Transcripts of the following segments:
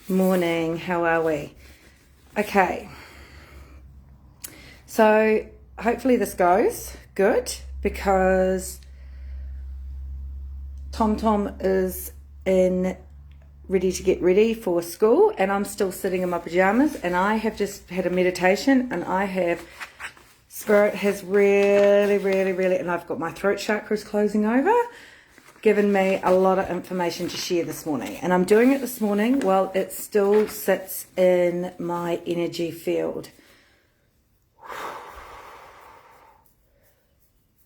Morning, how are we? Okay, so hopefully this goes good because Tom is ready to get ready for school and I'm still sitting in my pajamas and I have just had a meditation and Spirit has really, and I've got my throat chakras closing over, given me a lot of information to share this morning. And I'm doing it this morning while it still sits in my energy field.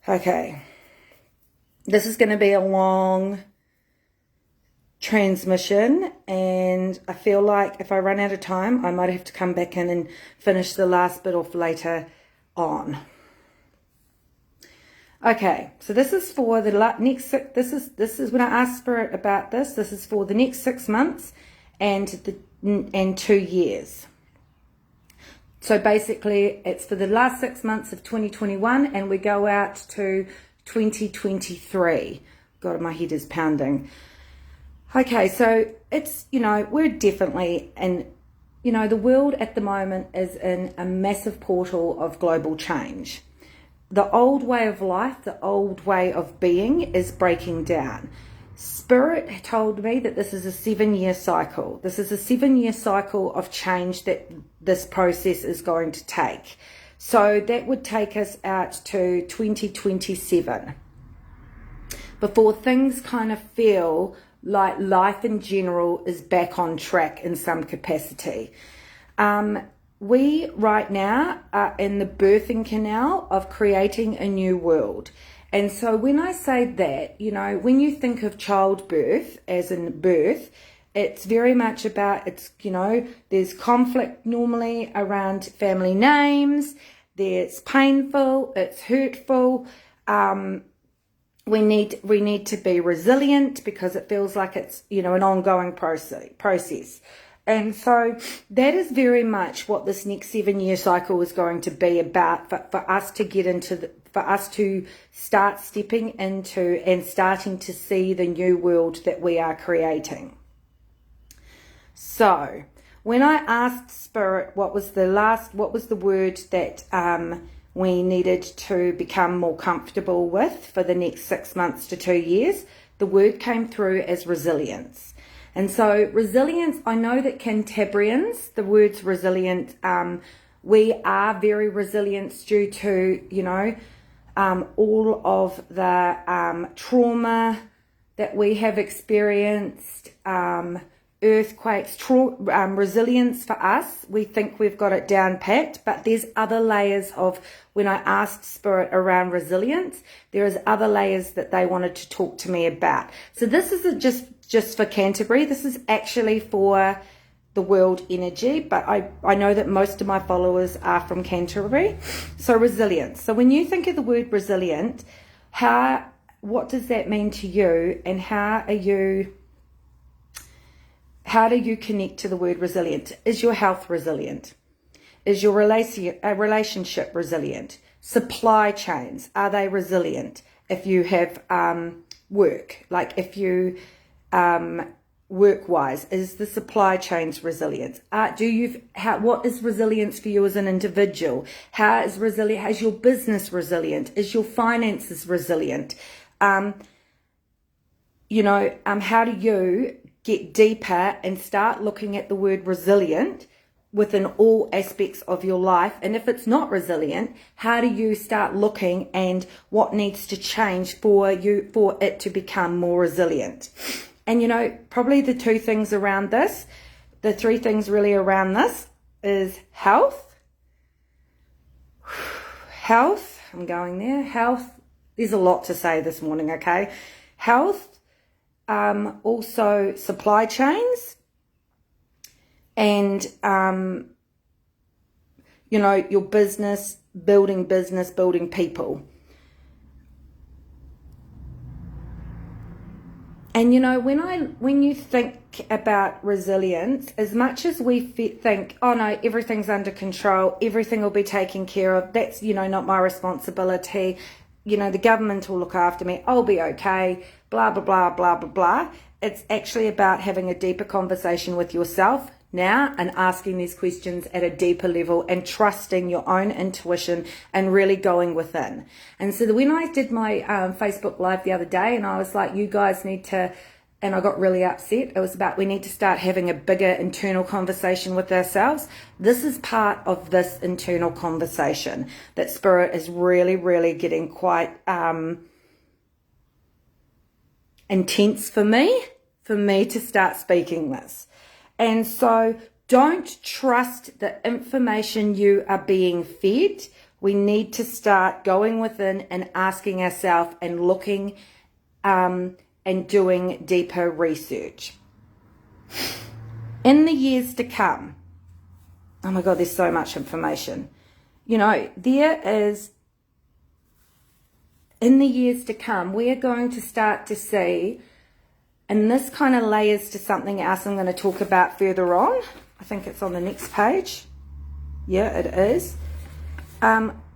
Okay. This is going to be a long transmission, and I feel like if I run out of time, I might have to come back in and finish the last bit off later on. Okay, so this is for the next. This is when I asked Spirit about this. This is for the next 6 months and 2 years. So basically, it's for the last 6 months of 2021, and we go out to 2023. God, my head is pounding. Okay, so it's, we're definitely the world at the moment is in a massive portal of global change. The old way of life, the old way of being is breaking down. Spirit told me that this is a 7-year cycle. This is a 7-year cycle of change that this process is going to take. So that would take us out to 2027 before things kind of feel like life in general is back on track in some capacity. We right now are in the birthing canal of creating a new world. And so when I say that, when you think of childbirth as in birth, it's very much about, there's conflict normally around family names, it's painful, it's hurtful. We need to be resilient because it feels like it's, an ongoing process. And so that is very much what this next 7-year cycle is going to be about for us to get into, for us to start stepping into and starting to see the new world that we are creating. So when I asked Spirit what was the word that we needed to become more comfortable with for the next 6 months to 2 years, the word came through as resilience. And so resilience, I know that Cantabrians, the word's resilient, we are very resilient due to, all of the trauma that we have experienced, earthquakes, resilience for us. We think we've got it down pat, but there's other layers of, when I asked Spirit around resilience, there is other layers that they wanted to talk to me about. So this isn't just for Canterbury. This is actually for the world energy, but I know that most of my followers are from Canterbury. So resilience. So when you think of the word resilient, what does that mean to you, and how do you connect to the word resilient? Is your health resilient? Is your relationship resilient? Supply chains, are they resilient? If you have work, like if you work-wise, is the supply chains resilient? What is resilience for you as an individual? How is your business resilient? Is your finances resilient? How do you get deeper and start looking at the word resilient within all aspects of your life? And if it's not resilient, how do you start looking and what needs to change for it to become more resilient? And probably the 2 things around this, the 3 things really around this is health, I'm going there, health, there's a lot to say this morning, okay? Health, also supply chains, and your business, building people. And when you think about resilience, as much as we think, oh no, everything's under control, everything will be taken care of, that's not my responsibility, the government will look after me, I'll be okay, blah blah blah blah blah blah. It's actually about having a deeper conversation with yourself now and asking these questions at a deeper level and trusting your own intuition and really going within. And so when I did my Facebook Live the other day, and I was like, you guys need to, and I got really upset. It was about we need to start having a bigger internal conversation with ourselves. This is part of this internal conversation that Spirit is really, really getting quite intense for me to start speaking this. And so don't trust the information you are being fed. We need to start going within and asking ourselves and looking and doing deeper research. In the years to come, oh my God, there's so much information. You know, there is, in the years to come, we are going to start to see, and this kind of layers to something else I'm going to talk about further on. I think it's on the next page. Yeah, it is.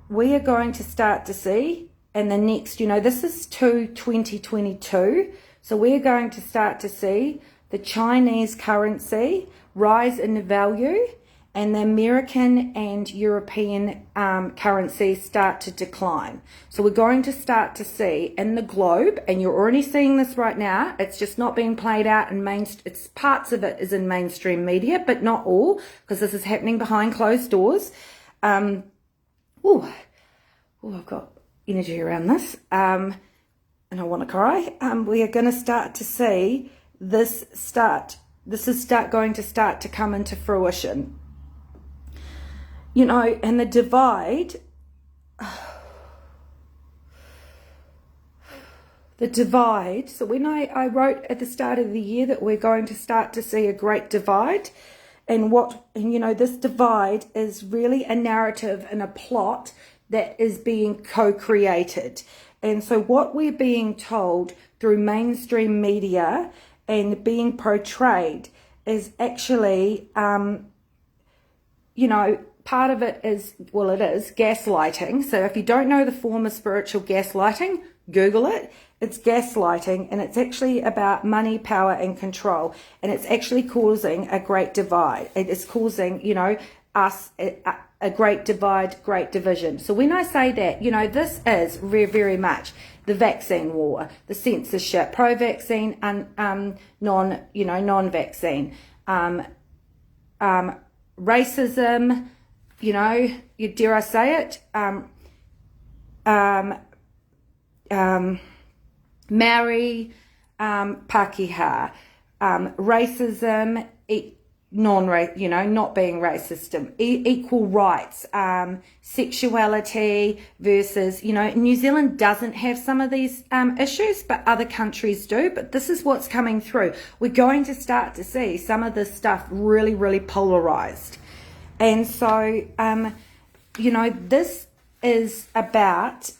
We are going to start to see in the next, you know, this is to 2022. So we're going to start to see the Chinese currency rise in value and the American and European currencies start to decline. So we're going to start to see in the globe, and you're already seeing this right now, it's just not being played out in it's parts of it is in mainstream media, but not all, because this is happening behind closed doors. I've got energy around this, and I want to cry. We are going to start to see this going to start to come into fruition. You know, and the divide, so when I wrote at the start of the year that we're going to start to see a great divide, and you know, this divide is really a narrative and a plot that is being co-created. And so what we're being told through mainstream media and being portrayed is actually, you know, part of it is, well, it is gaslighting. So if you don't know the form of spiritual gaslighting, Google it. It's gaslighting, and it's actually about money, power, and control. And it's actually causing a great divide. It is causing, you know, us a great divide, great division. So when I say that, you know, this is very, very much the vaccine war, the censorship, pro-vaccine and non-vaccine, racism, you know, dare I say it, Maori, Pakeha, racism, not being racist, equal rights, sexuality versus, you know, New Zealand doesn't have some of these issues, but other countries do. But this is what's coming through. We're going to start to see some of this stuff really, really polarized. And so, you know, this is about,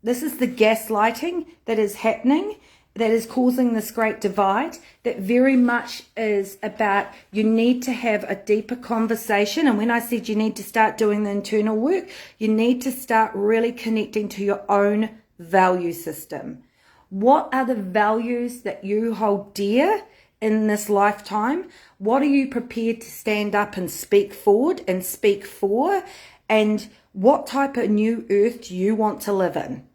this is the gaslighting that is happening, that is causing this great divide, that very much is about you need to have a deeper conversation. And when I said you need to start doing the internal work, you need to start really connecting to your own value system. What are the values that you hold dear in this lifetime? What are you prepared to stand up and speak forward and speak for? And what type of new earth do you want to live in?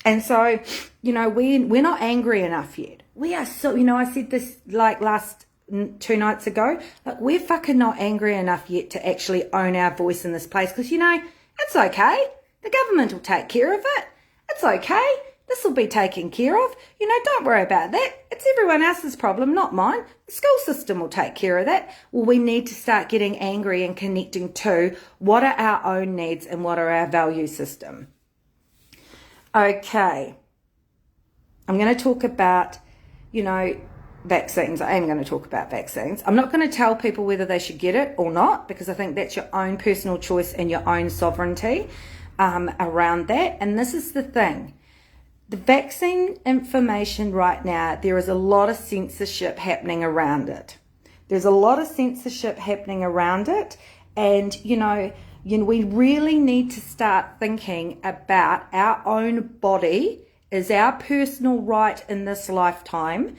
And so, you know, we're not angry enough yet. We are so, you know, I said this like last 2 nights ago, like we're fucking not angry enough yet to actually own our voice in this place. Because, you know, it's okay. The government will take care of it. It's okay. This will be taken care of. You know, don't worry about that. It's everyone else's problem, not mine. The school system will take care of that. Well, we need to start getting angry and connecting to what are our own needs and what are our value system. Okay. I'm going to talk about, you know, vaccines. I am going to talk about vaccines. I'm not going to tell people whether they should get it or not, because I think that's your own personal choice and your own sovereignty around that. And this is the thing. The vaccine information right now, there is a lot of censorship happening around it. There's a lot of censorship happening around it. And, you know, we really need to start thinking about our own body is our personal right in this lifetime.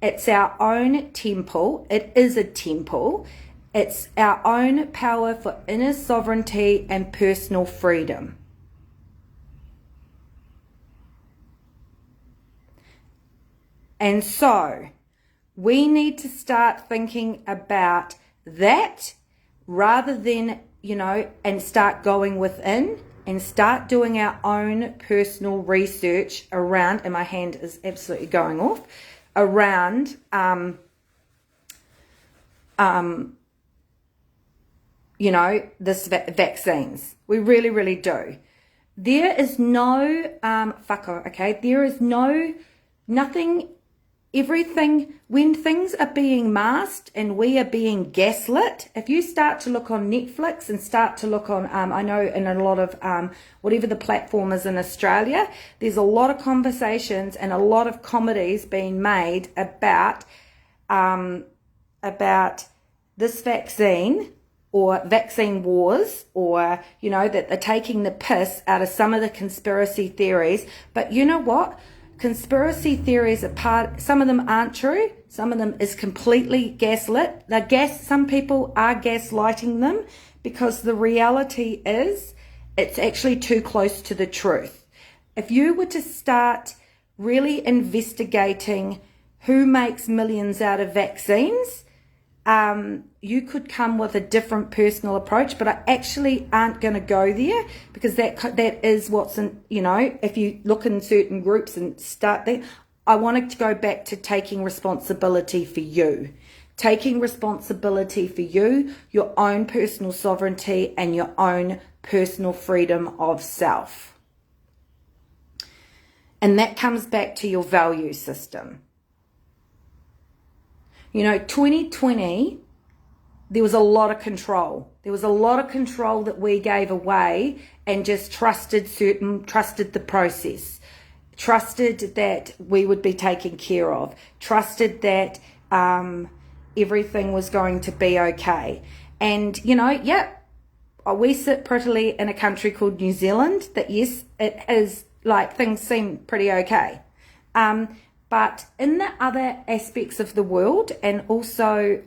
It's our own temple. It is a temple. It's our own power for inner sovereignty and personal freedom. And so we need to start thinking about that rather than, and start going within and start doing our own personal research around, and my hand is absolutely going off, around this vaccines. We really, really do. There is no there is nothing. Everything, when things are being masked and we are being gaslit, if you start to look on Netflix and start to look on, I know in a lot of, whatever the platform is in Australia, there's a lot of conversations and a lot of comedies being made about this vaccine or vaccine wars, or, that they're taking the piss out of some of the conspiracy theories. But you know what? Conspiracy theories are some of them aren't true, some of them is completely gaslit. Some people are gaslighting them because the reality is it's actually too close to the truth. If you were to start really investigating who makes millions out of vaccines, you could come with a different personal approach, but I actually aren't going to go there because that is what's in, if you look in certain groups and start there, I wanted to go back to taking responsibility for you. Taking responsibility for you, your own personal sovereignty and your own personal freedom of self. And that comes back to your value system. 2020, there was a lot of control. There was a lot of control that we gave away and just trusted the process, trusted that we would be taken care of, trusted that everything was going to be okay. And, we sit prettily in a country called New Zealand that, yes, it is like things seem pretty okay. But in the other aspects of the world and also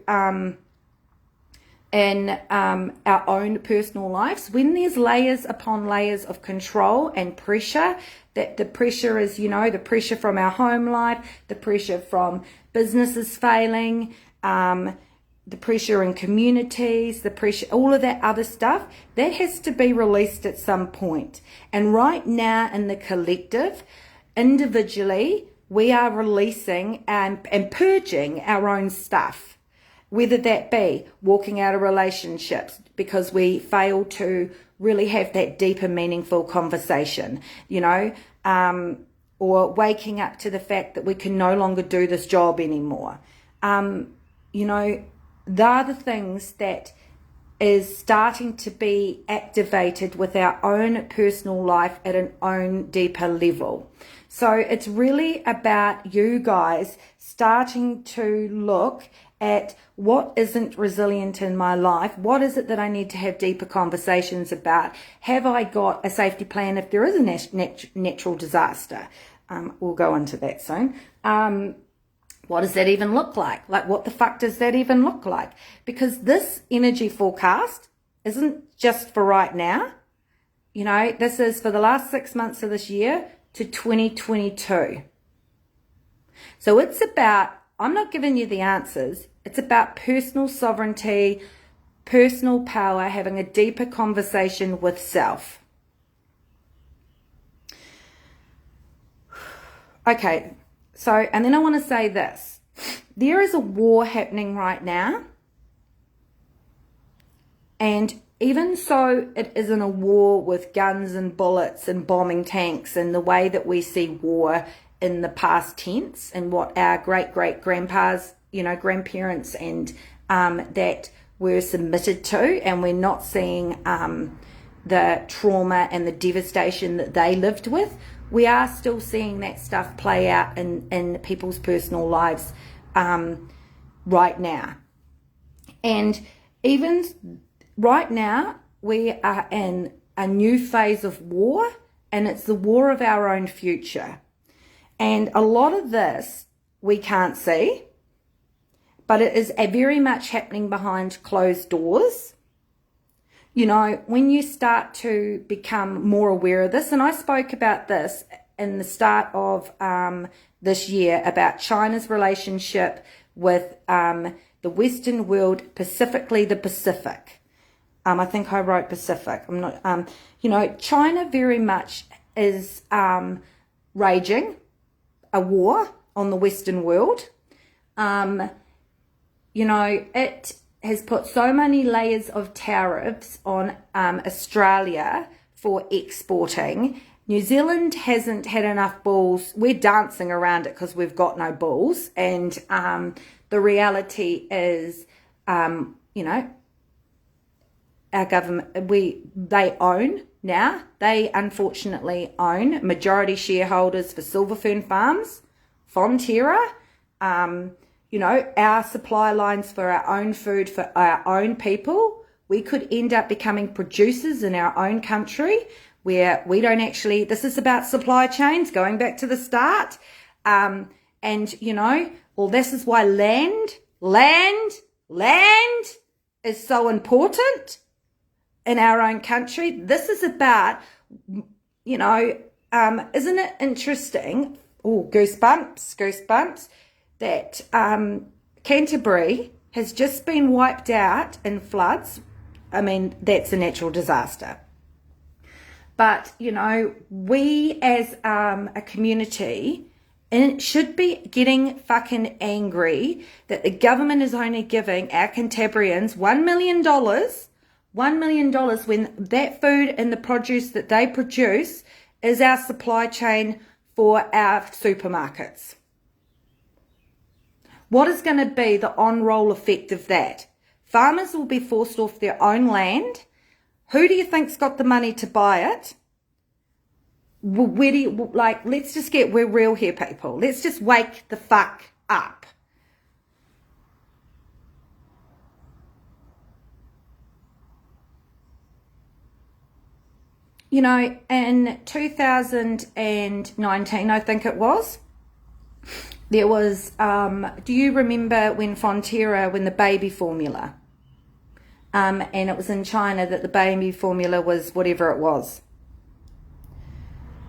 in our own personal lives, when there's layers upon layers of control and pressure, that the pressure is, the pressure from our home life, the pressure from businesses failing, the pressure in communities, the pressure, all of that other stuff, that has to be released at some point. And right now in the collective, individually, we are releasing and purging our own stuff, whether that be walking out of relationships because we fail to really have that deeper, meaningful conversation, or waking up to the fact that we can no longer do this job anymore. They're the things that is starting to be activated with our own personal life at an own deeper level. So it's really about you guys starting to look at what isn't resilient in my life. What is it that I need to have deeper conversations about? Have I got a safety plan if there is a natural disaster? We'll go into that soon. What does that even look like? Like, what the fuck does that even look like? Because this energy forecast isn't just for right now. This is for the last 6 months of this year to 2022. So it's about, I'm not giving you the answers. It's about personal sovereignty, personal power, having a deeper conversation with self. Okay. So, and then I want to say this. There is a war happening right now. And even so, it isn't a war with guns and bullets and bombing tanks and the way that we see war in the past tense and what our great-great-grandpas, grandparents and that were submitted to. And we're not seeing the trauma and the devastation that they lived with. We are still seeing that stuff play out in people's personal lives right now. And even right now, we are in a new phase of war, and it's the war of our own future. And a lot of this we can't see, but it is very much happening behind closed doors. You know, when you start to become more aware of this, and I spoke about this in the start of this year about China's relationship with the Western world, specifically the Pacific. I think I wrote Pacific. I'm not, you know, China very much is raging a war on the Western world. You know, it has put so many layers of tariffs on Australia for exporting. New Zealand hasn't had enough balls. We're dancing around it because we've got no balls. And the reality is, you know, our government, they own now. They unfortunately own majority shareholders for Silver Fern Farms, Fonterra, you know, our supply lines for our own food, for our own people. We could end up becoming producers in our own country where we don't actually, this is about supply chains, going back to the start. And, you know, well, this is why land is so important in our own country. This is about, you know, isn't it interesting? Oh, goosebumps, that Canterbury has just been wiped out in floods. I mean, that's a natural disaster. But, you know, we as a community should be getting fucking angry that the government is only giving our Cantabrians $1 million when that food and the produce that they produce is our supply chain for our supermarkets. What is going to be the on-roll effect of that? Farmers will be forced off their own land. Who do you think's got the money to buy it? Where do you, like, let's just get, we're real here, people. Let's just wake the fuck up. You know, in 2019, I think it was, there was, do you remember when Fonterra, when the baby formula, and it was in China that the baby formula was whatever it was.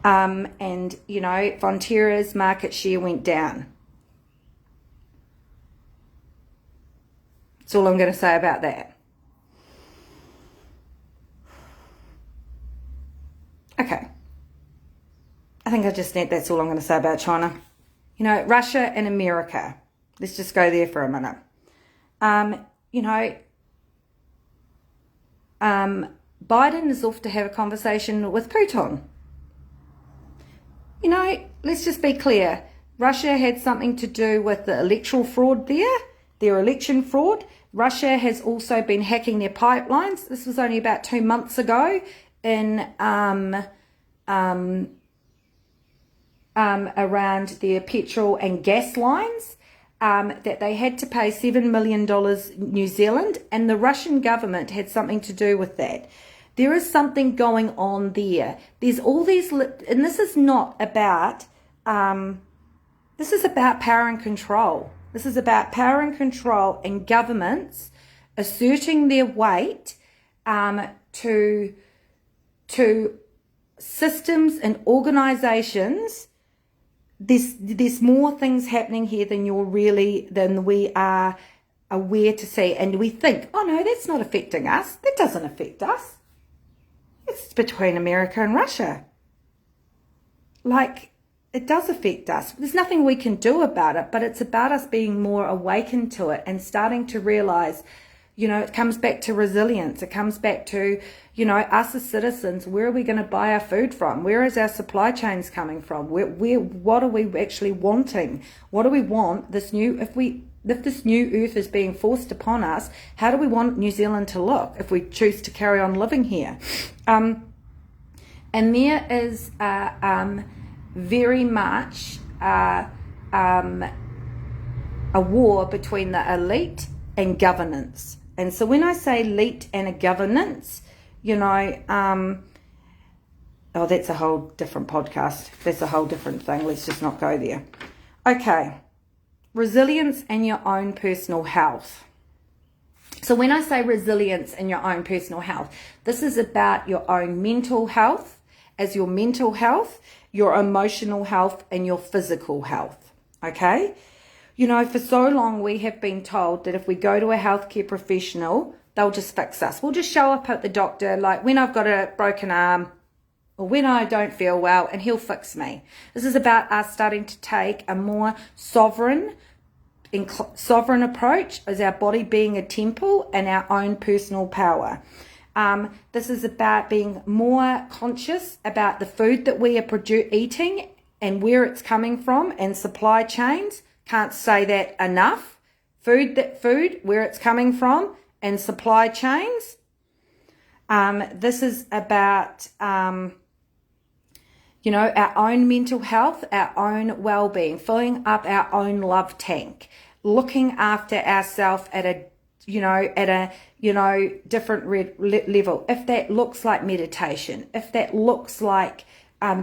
And, you know, Fonterra's market share went down. That's all I'm going to say about that. Okay. I think that's all I'm going to say about China. You know, Russia and America. Let's just go there for a minute. You know, Biden is off to have a conversation with Putin. You know, let's just be clear. Russia had something to do with the electoral fraud there, their election fraud. Russia has also been hacking their pipelines. This was only about 2 months ago in around their petrol and gas lines, that they had to pay $7 million New Zealand, and the Russian government had something to do with that. There is something going on there. There's all these, and this is not about, this is about power and control. This is about power and control and governments asserting their weight to systems and organizations. There's more things happening here than we are aware to see. And we think, oh no, that's not affecting us. That doesn't affect us. It's between America and Russia. Like, it does affect us. There's nothing we can do about it, but it's about us being more awakened to it and starting to realize, you know, it comes back to resilience. It comes back to, you know, us as citizens, where are we going to buy our food from? Where is our supply chains coming from? What are we actually wanting? What do we want if this new earth is being forced upon us, how do we want New Zealand to look if we choose to carry on living here? And there is very much a war between the elite and governance. And so when I say elite and a governance, you know, Oh, that's a whole different podcast. That's a whole different thing. Let's just not go there. Okay. Resilience and your own personal health. So when I say resilience in your own personal health, this is about your own mental health as your mental health, your emotional health, and your physical health. Okay? You know, for so long we have been told that if we go to a healthcare professional, they'll just fix us. We'll just show up at the doctor like when I've got a broken arm or when I don't feel well, and he'll fix me. This is about us starting to take a more sovereign approach as our body being a temple and our own personal power. This is about being more conscious about the food that we are eating and where it's coming from and supply chains. Can't say that enough. Food, where it's coming from and supply chains. This is about, our own mental health, our own well-being, filling up our own love tank, looking after ourselves at a different level. If that looks like meditation, if that looks like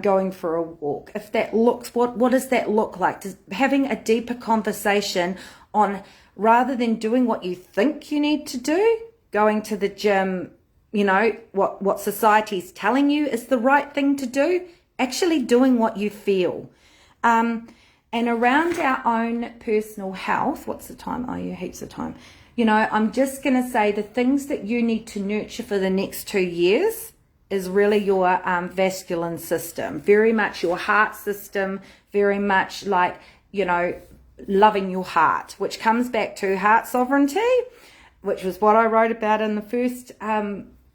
going for a walk, if that looks, what does that look like? Having a deeper conversation on, rather than doing what you think you need to do, going to the gym, what society's telling you is the right thing to do, actually doing what you feel. And around our own personal health, what's the time? Oh, yeah, heaps of time. I'm just going to say the things that you need to nurture for the next 2 years is really your vascular system, very much your heart system, very much like, loving your heart, which comes back to heart sovereignty, which was what I wrote about in the first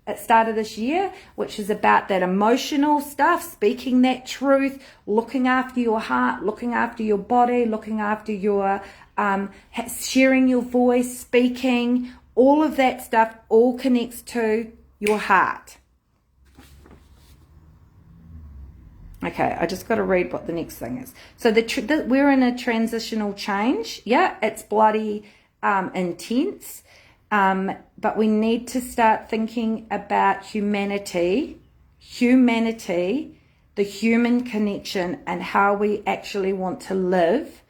at start of this year, which is about that emotional stuff, speaking that truth, looking after your heart, looking after your body, looking after your sharing your voice, speaking, all of that stuff all connects to your heart. Okay, I just got to read what the next thing is. So we're in a transitional change. Yeah, it's bloody intense. But we need to start thinking about humanity, the human connection, and how we actually want to live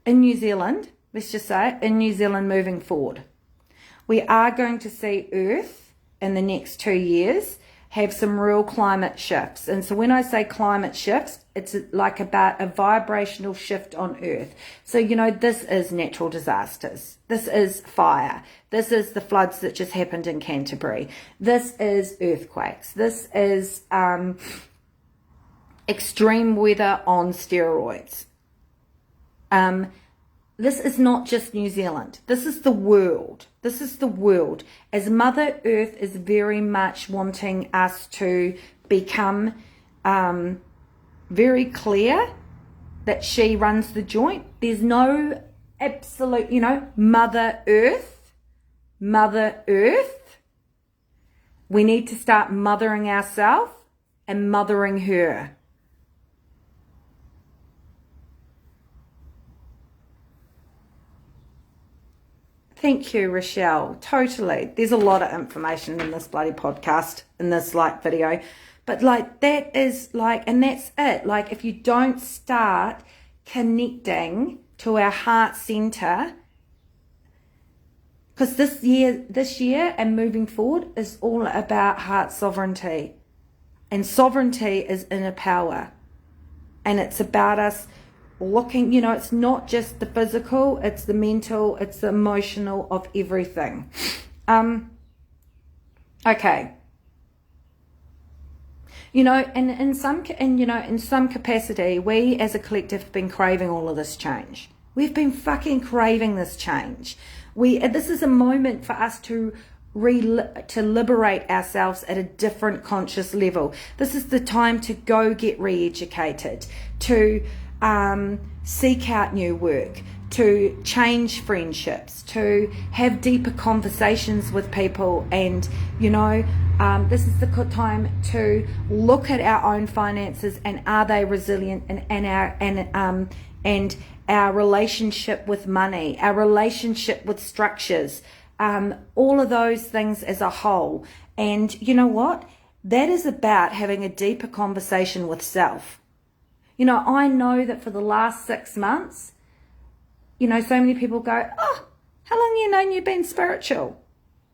in New Zealand, let's just say, in New Zealand moving forward. We are going to see Earth in the next 2 years have some real climate shifts. And so when I say climate shifts, it's like about a vibrational shift on Earth. So, this is natural disasters. This is fire. This is the floods that just happened in Canterbury. This is earthquakes. This is extreme weather on steroids. This is not just New Zealand. This is the world. This is the world. As Mother Earth is very much wanting us to become very clear that she runs the joint. There's no absolute, Mother Earth. We need to start mothering ourselves and mothering her. Thank you, Rochelle. Totally. There's a lot of information in this bloody podcast, in this video. But that is and that's it. If you don't start connecting to our heart center, because this year and moving forward is all about heart sovereignty. And sovereignty is inner power. And it's about us looking, it's not just the physical, it's the mental, it's the emotional of everything. Okay. And in some capacity, we as a collective have been craving all of this change. We've been fucking craving this change. This is a moment for us to liberate ourselves at a different conscious level. This is the time to go get re-educated, to seek out new work, to change friendships, to have deeper conversations with people, and this is the time to look at our own finances and are they resilient, and our relationship with money, our relationship with structures, all of those things as a whole. And you know what? that is about having a deeper conversation with self. You know, I know that for the last 6 months, you know, so many people go, oh, how long have you known you've been spiritual?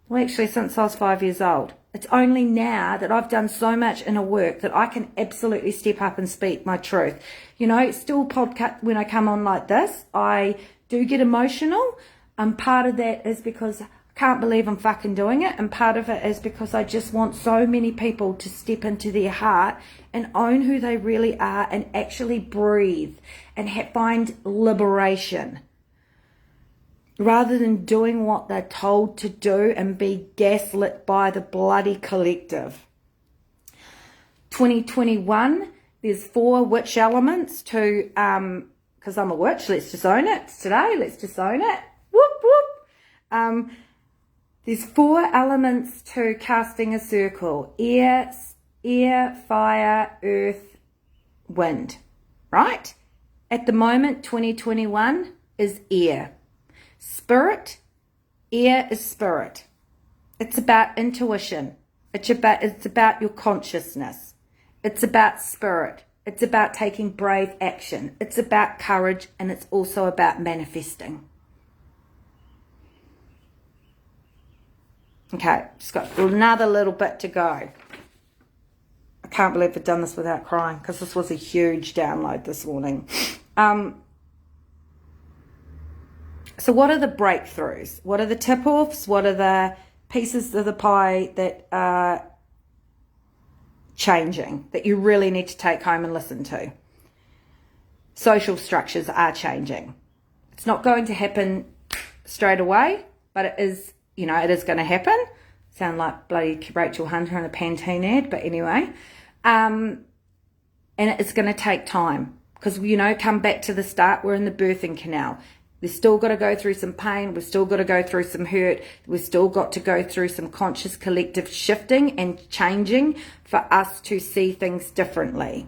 Well, actually, since I was 5 years old. It's only now that I've done so much inner work that I can absolutely step up and speak my truth. You know, still podcast, when I come on like this, I do get emotional. And part of that is because I can't believe I'm fucking doing it. And part of it is because I just want so many people to step into their heart and own who they really are and actually breathe and find liberation, rather than doing what they're told to do and be gaslit by the bloody collective. 2021, there's 4 witch elements to, because I'm a witch, let's just own it. Today, let's just own it. Whoop, whoop. There's 4 elements to casting a circle. Air, fire, earth, wind. Right? At the moment, 2021 is air. Spirit, air is spirit. It's about intuition. It's about your consciousness. It's about spirit. It's about taking brave action. It's about courage, and it's also about manifesting. Okay, just got another little bit to go. I can't believe I've done this without crying, because this was a huge download this morning. So what are the breakthroughs? What are the tip-offs? What are the pieces of the pie that are changing, that you really need to take home and listen to? Social structures are changing. It's not going to happen straight away, but it is, you know, it is going to happen. Sound like bloody Rachel Hunter in a Pantene ad, but anyway. And it's going to take time because, you know, come back to the start, we're in the birthing canal. We've still got to go through some pain. We've still got to go through some hurt. We've still got to go through some conscious collective shifting and changing for us to see things differently.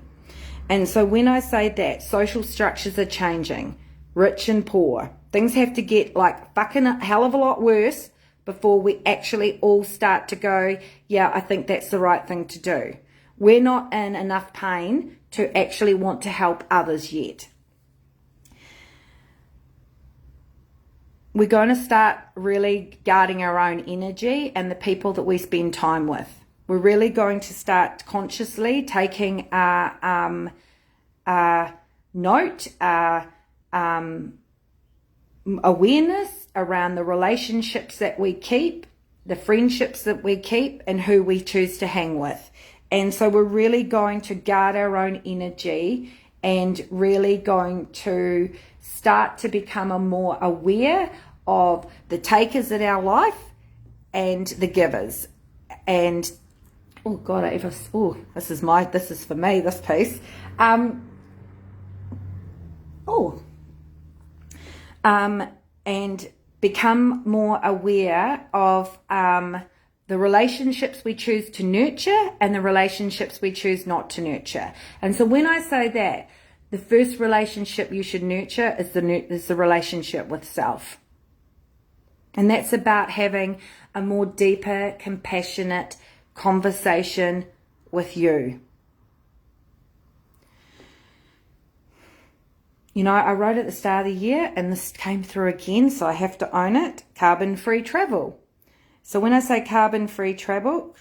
And so when I say that, social structures are changing, rich and poor. Things have to get like fucking a hell of a lot worse before we actually all start to go, yeah, I think that's the right thing to do. We're not in enough pain to actually want to help others yet. We're going to start really guarding our own energy and the people that we spend time with. We're really going to start consciously taking note, awareness around the relationships that we keep, the friendships that we keep, and who we choose to hang with. And so we're really going to guard our own energy and really going to start to become a more aware of the takers in our life and the givers. And oh God, this is for me, this piece. And become more aware of the relationships we choose to nurture and the relationships we choose not to nurture. And so when I say that, the first relationship you should nurture is the relationship with self. And that's about having a more deeper, compassionate conversation with you. You know, I wrote at the start of the year, and this came through again, so I have to own it, carbon-free travel. So when I say carbon-free travel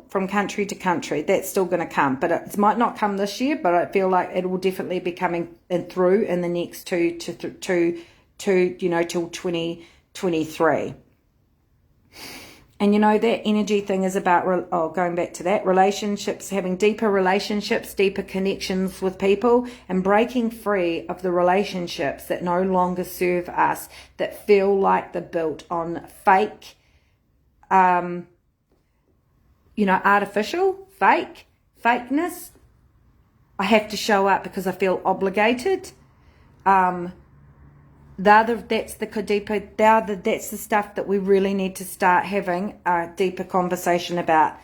from country to country, that's still going to come. But it might not come this year, but I feel like it will definitely be coming through in the next till 2023. And you know, that energy thing is about, going back to that, relationships, having deeper relationships, deeper connections with people, and breaking free of the relationships that no longer serve us, that feel like they're built on fake, artificial, fakeness. I have to show up because I feel obligated. That's the stuff that we really need to start having a deeper conversation about.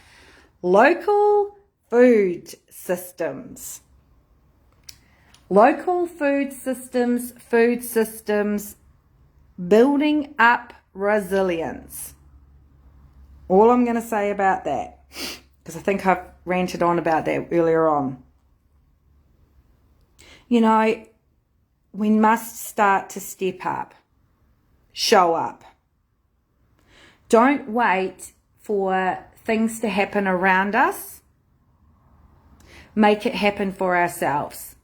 Local food systems. Local food systems, building up resilience. All I'm going to say about that, because I think I've ranted on about that earlier on. You know, we must start to step up, show up. Don't wait for things to happen around us. Make it happen for ourselves.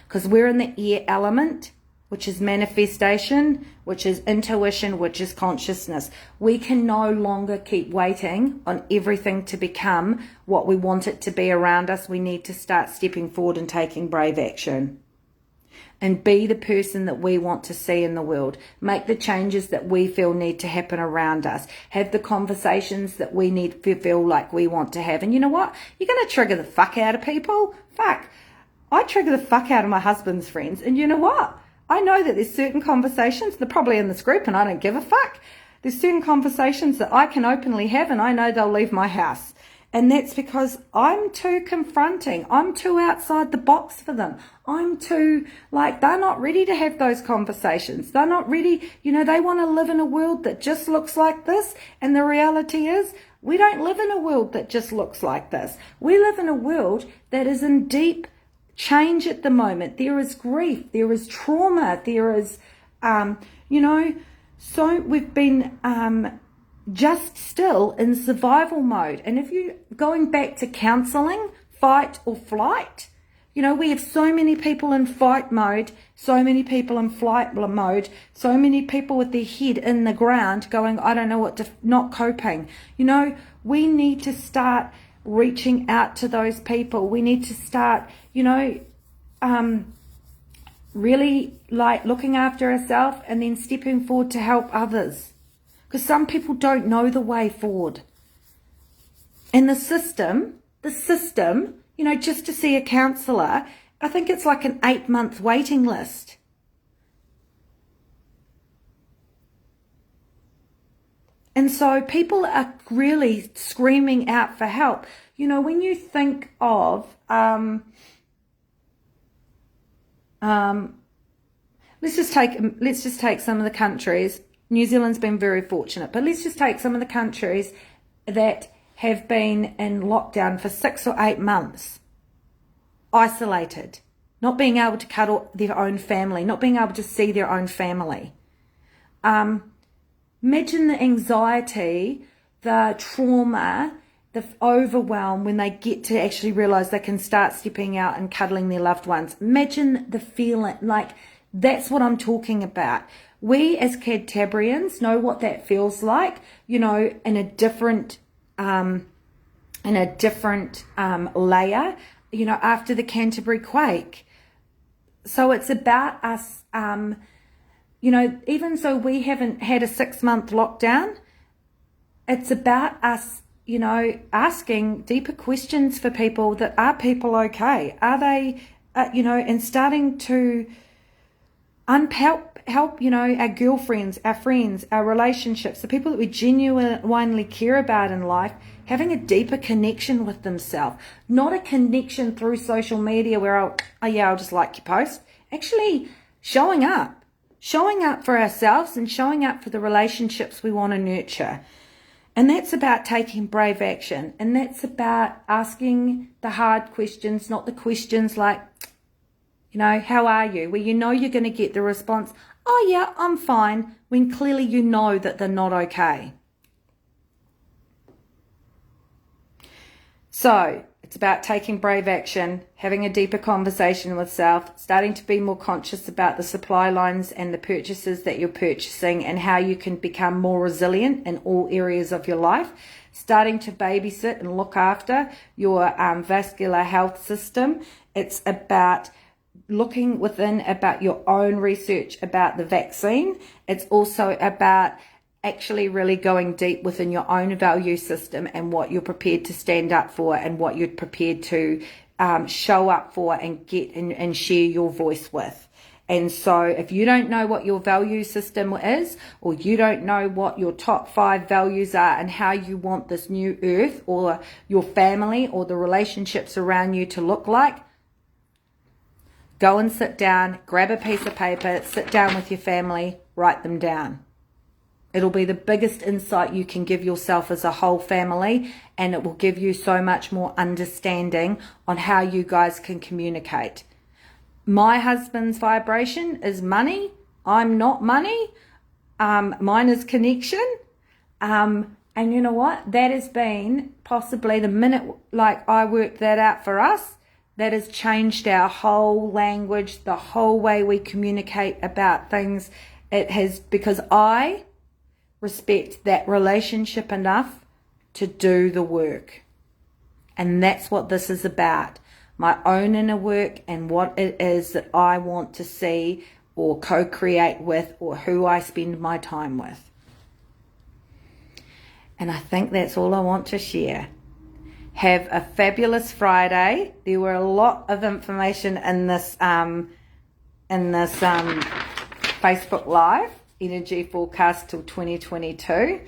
Because we're in the air element, which is manifestation, which is intuition, which is consciousness. We can no longer keep waiting on everything to become what we want it to be around us. We need to start stepping forward and taking brave action. And be the person that we want to see in the world. Make the changes that we feel need to happen around us. Have the conversations that we need to feel like we want to have. And you know what? You're going to trigger the fuck out of people. Fuck. I trigger the fuck out of my husband's friends. And you know what? I know that there's certain conversations, they're probably in this group and I don't give a fuck. There's certain conversations that I can openly have and I know they'll leave my house. And that's because I'm too confronting. I'm too outside the box for them. I'm too, they're not ready to have those conversations. They're not ready. You know, they want to live in a world that just looks like this. And the reality is, we don't live in a world that just looks like this. We live in a world that is in deep change at the moment. There is grief. There is trauma. There is, so we've been, just still in survival mode. And if you're going back to counseling, fight or flight, you know, we have so many people in fight mode, so many people in flight mode, so many people with their head in the ground going, I don't know what to, not coping. You know, we need to start reaching out to those people. We need to start, really looking after ourselves and then stepping forward to help others. Because some people don't know the way forward. And the system, just to see a counsellor, I think it's like an 8-month waiting list. And so people are really screaming out for help. You know, when you think of, let's just take some of the countries. New Zealand's been very fortunate, but let's just take some of the countries that have been in lockdown for 6 or 8 months, isolated, not being able to cuddle their own family, not being able to see their own family. Imagine the anxiety, the trauma, the overwhelm when they get to actually realise they can start stepping out and cuddling their loved ones. Imagine the feeling, that's what I'm talking about. We as Cantabrians know what that feels like, in a different layer, after the Canterbury quake. So it's about us, even though we haven't had a 6-month lockdown, it's about us, asking deeper questions for people that are people okay? Are they, and starting to help, our girlfriends, our friends, our relationships, the people that we genuinely care about in life, having a deeper connection with themselves, not a connection through social media where I'll just like your post. Actually showing up for ourselves and showing up for the relationships we want to nurture. And that's about taking brave action. And that's about asking the hard questions, not the questions like, how are you? Where you're going to get the response, oh yeah, I'm fine, when clearly you know that they're not okay. So it's about taking brave action, having a deeper conversation with self, starting to be more conscious about the supply lines and the purchases that you're purchasing and how you can become more resilient in all areas of your life, starting to babysit and look after your vascular health system. It's about looking within about your own research about the vaccine. It's also about actually really going deep within your own value system and what you're prepared to stand up for and what you're prepared to show up for and get and share your voice with. And so if you don't know what your value system is, or you don't know what your top 5 values are and how you want this new earth or your family or the relationships around you to look like, go and sit down, grab a piece of paper, sit down with your family, write them down. It'll be the biggest insight you can give yourself as a whole family, and it will give you so much more understanding on how you guys can communicate. My husband's vibration is money. I'm not money. Mine is connection. And you know what? That has been possibly the minute like I worked that out for us, that has changed our whole language, the whole way we communicate about things. It has, because I respect that relationship enough to do the work. And that's what this is about. My own inner work and what it is that I want to see or co-create with, or who I spend my time with. And I think that's all I want to share. Have a fabulous Friday. There were a lot of information in this Facebook Live, Energy Forecast till 2022.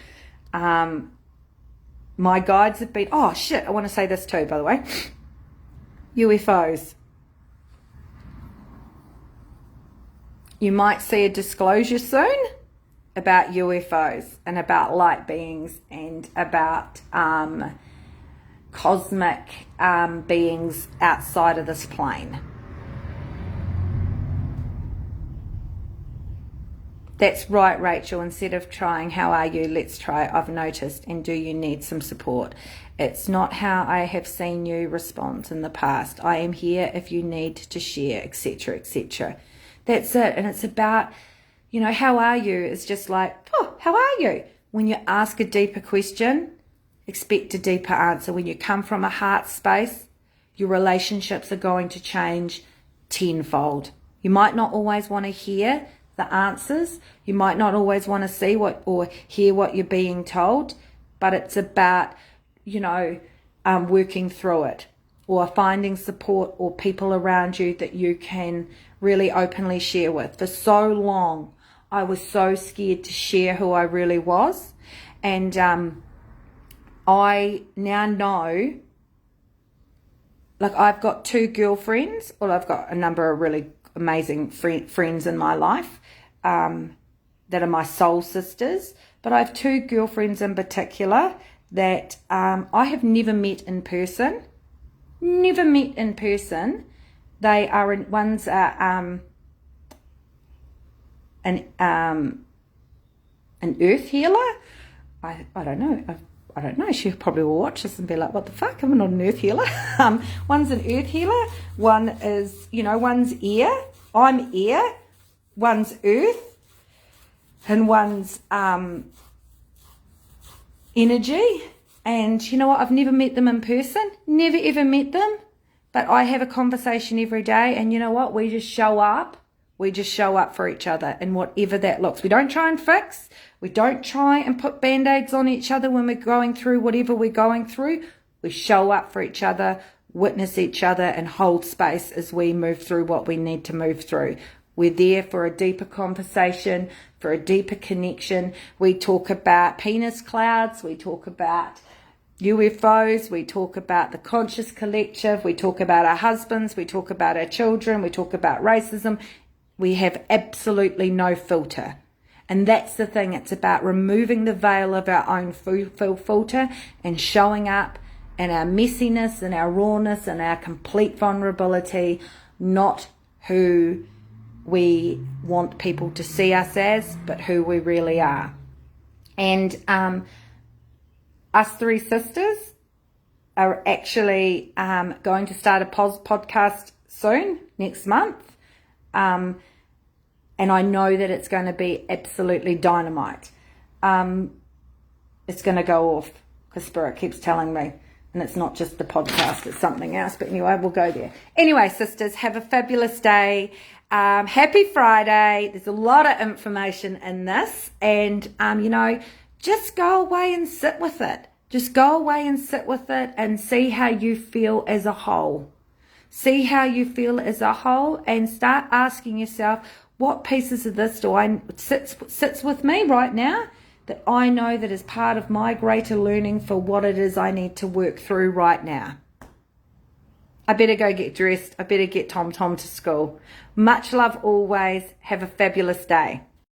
My guides have been, oh shit, I want to say this too, by the way. UFOs. You might see a disclosure soon about UFOs and about light beings and about cosmic beings outside of this plane. That's right, Rachel. Instead of trying, how are you? Let's try, I've noticed, and do you need some support? It's not how I have seen you respond in the past. I am here if you need to share, etc., etc. That's it. And it's about, you know, how are you? It's just like, oh, how are you? When you ask a deeper question, expect a deeper answer. When you come from a heart space, your relationships are going to change tenfold. You might not always want to hear the answers. You might not always want to see what or hear what you're being told, but it's about, you know, working through it, or finding support or people around you that you can really openly share with. For so long, I was so scared to share who I really was, and I now know, like, I've got 2 girlfriends, well, I've got a number of really amazing friends in my life that are my soul sisters, but I have 2 girlfriends in particular that I have never met in person. They are one's an earth healer. I don't know. I don't know. She probably will watch this and be like, "What the fuck? I'm not an earth healer." One's an earth healer. One is, you know, one's air. I'm air. One's earth, and one's energy. And you know what? I've never met them in person. Never ever met them. But I have a conversation every day, and you know what? We just show up. We just show up for each other, and whatever that looks. We don't try and fix. We don't try and put band-aids on each other when we're going through whatever we're going through. We show up for each other, witness each other, and hold space as we move through what we need to move through. We're there for a deeper conversation, for a deeper connection. We talk about penis clouds. We talk about UFOs, we talk about the conscious collective, we talk about our husbands, we talk about our children, we talk about racism. We have absolutely no filter. And that's the thing, it's about removing the veil of our own filter and showing up in our messiness and our rawness and our complete vulnerability, not who we want people to see us as, but who we really are. And us 3 sisters are actually going to start a podcast soon, next month. And I know that it's going to be absolutely dynamite. It's going to go off, because Spirit keeps telling me. And it's not just the podcast, it's something else. But anyway, we'll go there. Anyway, sisters, have a fabulous day. Happy Friday. There's a lot of information in this. And, you know, just go away and sit with it. Just go away and sit with it and see how you feel as a whole. See how you feel as a whole, and start asking yourself, what pieces of this do I sits with me right now that I know that is part of my greater learning for what it is I need to work through right now. I better go get dressed. I better get Tom to school. Much love always. Have a fabulous day.